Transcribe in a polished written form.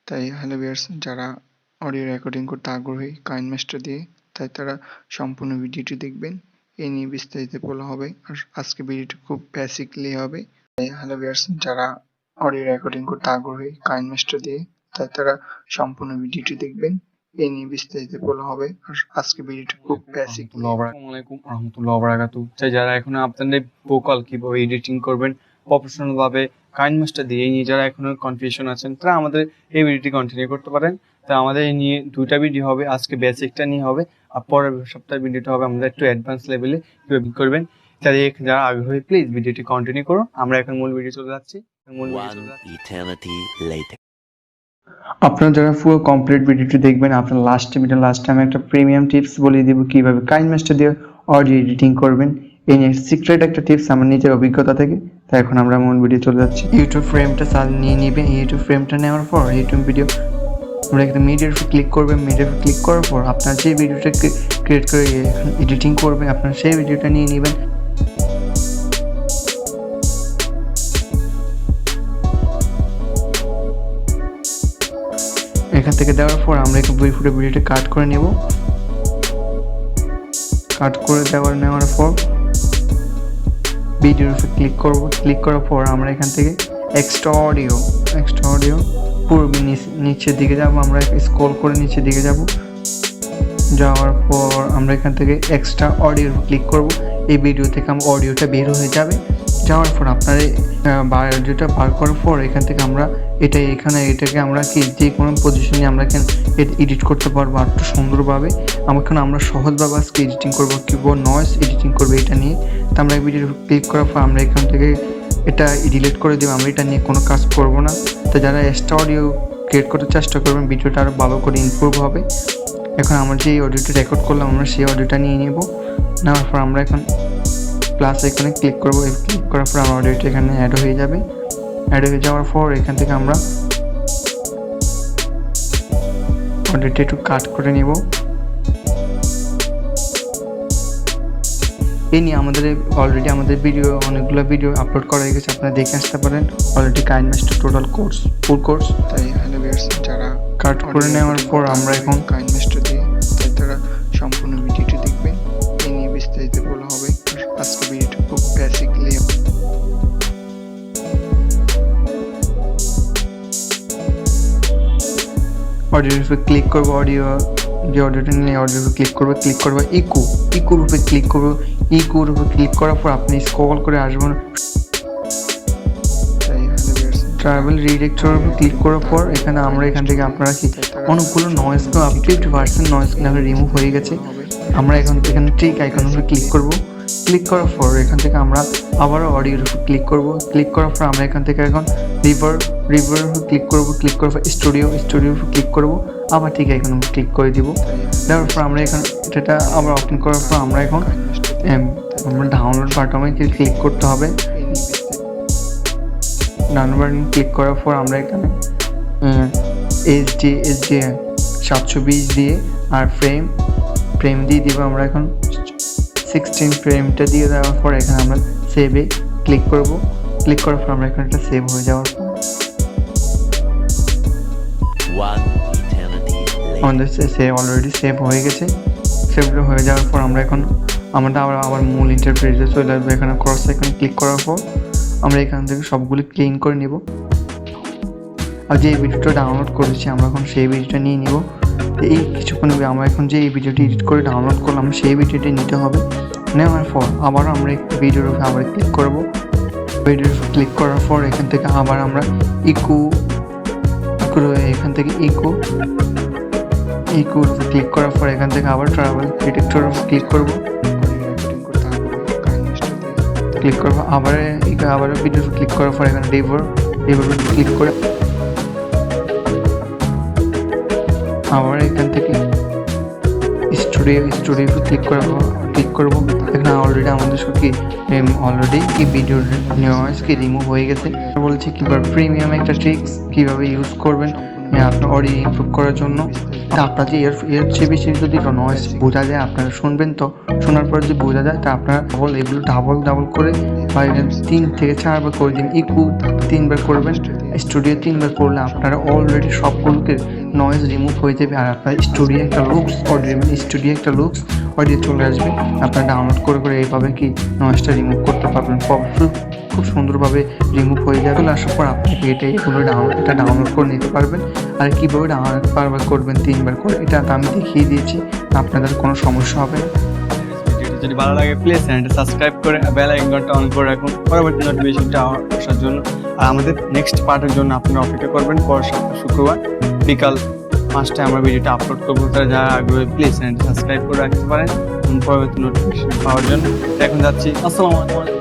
তাই hello viewers, যারা audio recording করতে আগ্রহী কাইনমাস্টার দিয়ে, তাই তারা সম্পূর্ণ ভিডিওটি দেখবেন। এই নিয়ে বিস্তারিত বলা হবে, আর আজকে ভিডিওটি খুব বেসিকলি হবে। তাই হ্যালো ভিউয়ার্স, যারা অডিও রেকর্ডিং করতে আগ্রহী কাইনমাস্টার দিয়ে, তাই তারা সম্পূর্ণ ভিডিওটি দেখবেন। এই নিয়ে বিস্তারিত বলা হবে, আর আজকে ভিডিওটি খুব বেসিকলি। আসসালামু আলাইকুম রাহমাতুল্লাহি ওয়া বারাকাতুহু। যারা এখন আপনাদের ভোকাল কিভাবে এডিটিং করবেন প্রফেশনাল ভাবে কাইনমাস্টার দিয়ে নিয়ে যারা এখনো কনফিউশন আছেন, তারা আমাদের এই ভিডিওটি কন্টিনিউ করতে পারেন। তো আমাদের এই নিয়ে দুইটা ভিডিও হবে, আজকে বেসিকটা নিয়ে হবে, আর পরের সপ্তাহের ভিডিওটা হবে আমাদের একটু অ্যাডভান্স লেভেলে কিভাবে করবেন। তাই যারা আগ্রহী প্লিজ ভিডিওটি কন্টিনিউ করুন। আমরা এখন মূল ভিডিও চলে যাচ্ছি। আপনারা যারা পুরো কমপ্লিট ভিডিওটি দেখবেন, আপনার লাস্ট টাইম একটা প্রিমিয়াম টিপস বলে দিব কিভাবে কাইনমাস্টার দিয়ে অডিও এডিটিং করবেন। এই নিয়ে সিক্রেট একটা টিপস আমার নিজের অভিজ্ঞতা থেকে। তাই এখন আমরা মূল ভিডিও চলে যাচ্ছি। ইউটিউব ফ্রেমটা নিয়ে নেবেন। ইউটিউব ফ্রেমটা নেওয়ার পর ইউটিউব ভিডিও আমরা একটা মিডিয়ার উপর ক্লিক করবেন। মিডিয়ার উপর ক্লিক করার পর আপনার যে ভিডিওটা ক্রিয়েট করে এডিটিং করবেন, আপনার সেই ভিডিওটা নিয়ে নেবেন। এখান থেকে দেওয়ার পর আমরা একটু ভিডিওটা কাট করে নেব। কাট করে নেওয়ার পর ভিডিওর উপর ক্লিক করব। ক্লিক করার পর আমরা এখান থেকে এক্সট্রা অডিও পুরো নিচের দিকে যাব। আমরা স্ক্রল করে নিচের দিকে যাওয়ার পর আমরা এখান থেকে এক্সট্রা অডিওর উপর ক্লিক করব। এই ভিডিও থেকে আমার অডিওটা বের হয়ে যাবে। যাওয়ার পর আপনার অডিওটা বার করার পর এখান থেকে আমরা এটাকে আমরা কি যে কোনো পজিশনে আমরা এখানে এডিট করতে পারবো আর একটু সুন্দরভাবে। আমরা সহজভাবে আজকে এডিটিং করবো, কিবোর্ড নয়েজ এডিটিং করবো এটা নিয়ে। তো আমরা ভিডিও ক্লিক করার পর আমরা এখান থেকে এটা ডিলিট করে দেবো। আমরা এটা নিয়ে কোনো কাজ করব না। তো যারা এক্সট্রা অডিও ক্রিয়েট করতে চেষ্টা করবেন, ভিডিওটা আরও ভালো করে ইমপ্রুভ হবে। এখন আমরা যে অডিওটা রেকর্ড করলাম, আমরা সেই অডিওটা নিয়ে নেব। নেওয়ার পর আমরা এখন প্লাস এখানে ক্লিক করবো। ক্লিক করার পর আমার অডিওটা এখানে অ্যাড হয়ে যাবে। অ্যাড হয়ে যাওয়ার পর এখান থেকে আমরা অডিওটা একটু কাট করে নেব। এই নিয়ে অলরেডি আমাদের অনেকগুলো ভিডিও আপলোড করা হয়ে গেছে, আপনারা দেখে আসতে পারেন। Already KineMaster total full course. তাই হ্যালো ভিউয়ার্স, যারা কাট করে নেওয়ার পর আমরা এখন কাইনমাস্টার দিয়ে, তাই তারা সম্পূর্ণ ভিডিওটি দেখবেন। এই নিয়ে বিস্তারিত বলা হবে, আর আজকে ভিডিওটি খুব বেসিকলি। অডিওর উপরে ক্লিক করবো। যে অডিওটা নিয়ে অডিওর উপরে ক্লিক করবো ইকোর উপরে ক্লিক করবো। ইকোর উপরে ক্লিক করার পর আপনি স্ক্রল করে আসবেন। ট্রাভেল রিডাক্টর উপর ক্লিক করার পর এখান থেকে আপনারা কি অনেকগুলো নয়েজ 50% নয়েজ রিমুভ হয়ে গেছে। আমরা এখানে ট্রিক আইকনের উপরে ক্লিক করব। ক্লিক করার পর এখান থেকে আমরা আবারও অডিওর উপর ক্লিক করব। ক্লিক করার পর আমরা এখান থেকে এখন রিভার উপর ক্লিক করার পর স্টুডিওর উপর ক্লিক করব। আবার ঠিক আইকনের উপর ক্লিক করে দিব। দেওয়ার পর আমরা এটা আবার ওপেন করার পর আমরা এখন ডাউনলোড বাটনে ক্লিক করতে হবে। ডাউনলোড বাটন ক্লিক করার পর আমরা এখানে HD 720 দিয়ে আর ফ্রেম দিয়ে দিব। আমরা এখন 16 ফ্রেমটা দিয়ে দেওয়ার পর এখানে আমরা সেভে ক্লিক করব। ক্লিক করার পর আমরা এখানে একটা সেভ হয়ে যাওয়ার পর আমাদের অলরেডি সেভ হয়ে গেছে। সেভটা হয়ে যাওয়ার পর আমরা এখন আবার মূল ইন্টারফেসে চলে আসবো। এখানে ক্রস আইকনে ক্লিক করার পর আমরা এখান থেকে সবগুলি ক্লিন করে নেব। আর যে ভিডিওটা ডাউনলোড করেছি আমরা এখন সেই ভিডিওটা নিয়ে নেব। তো এই কিছুক্ষণ আমরা এখন যে এই ভিডিওটি এডিট করে ডাউনলোড করলাম, সেই ভিডিওটি নিতে হবে। নেওয়ার পর আবারও আমরা ভিডিওর উপরে আবার ক্লিক করব। ভিডিওর উপর ক্লিক করার পর এখান থেকে আবার আমরা এখান থেকে ইকোর উপর ক্লিক করার পর এখান থেকে আবার ট্রাভেল রিডাক্টর উপর ক্লিক করব। ক্লিক করবো আবার ভিডিও ক্লিক করার পর এখানে রিভার ক্লিক করে আবার এখান থেকে স্টুডিও ক্লিক করবো। এখানে অলরেডি আমাদের অলরেডি ভিডিওর নয়েজ রিমুভ হয়ে গেছে। বলছি কিভাবে প্রিমিয়াম একটা ট্রিক্স কিভাবে ইউজ করবেন আপনার অডিও ইমপ্রুভ করার জন্য। আপনার যে এর চেয়ে বেশি যদি নয়েজ বোঝা যায়, আপনারা শুনবেন। তো শোনার পর যদি বোঝা যায়, তা আপনারা এগুলো ডাবল করে 3 থেকে 4 বার করে দিন। ইকো 3 বার করবেন। স্টুডিও 3 বার করলে আপনারা অলরেডি সবগুলোকে নয়েজ রিমুভ হয়ে যাবে, আর আপনার স্টুডিও একটা লুকস অডিও, মানে স্টুডিও একটা লুকস অডিও চলে আসবে। আপনারা ডাউনলোড করে এইভাবে কি নয়েজটা রিমুভ করতে পারবেন, খুব সুন্দরভাবে রিমুভ হয়ে যাবে। চলে আসার পর আপনাকে এগুলো ডাউনলোড করে নিতে পারবেন। আর কীভাবে ডাউনলোড বারবার করবেন 3 বার করে, এটা আমি দেখিয়ে দিয়েছি, আপনাদের কোনো সমস্যা হবে না। ভিডিওটি যদি ভালো লাগে প্লিজ চ্যানেলটা সাবস্ক্রাইব করে বেল আইকনটা অন করে রাখুন পরবর্তী নোটিফিকেশনটা আসার জন্য। আর আমাদের নেক্সট পার্টের জন্য আপনারা অপেক্ষা করবেন। পরের সপ্তাহ শুক্রবার বিকাল 5টায় আমরা ভিডিওটা আপলোড করবো। তারা যারা আগ্রহী প্লিজ চ্যানেলটা সাবস্ক্রাইব করে রাখতে পারেন পরবর্তী নোটিফিকেশন পাওয়ার জন্য। এখন যাচ্ছি, আসসালামু আলাইকুম।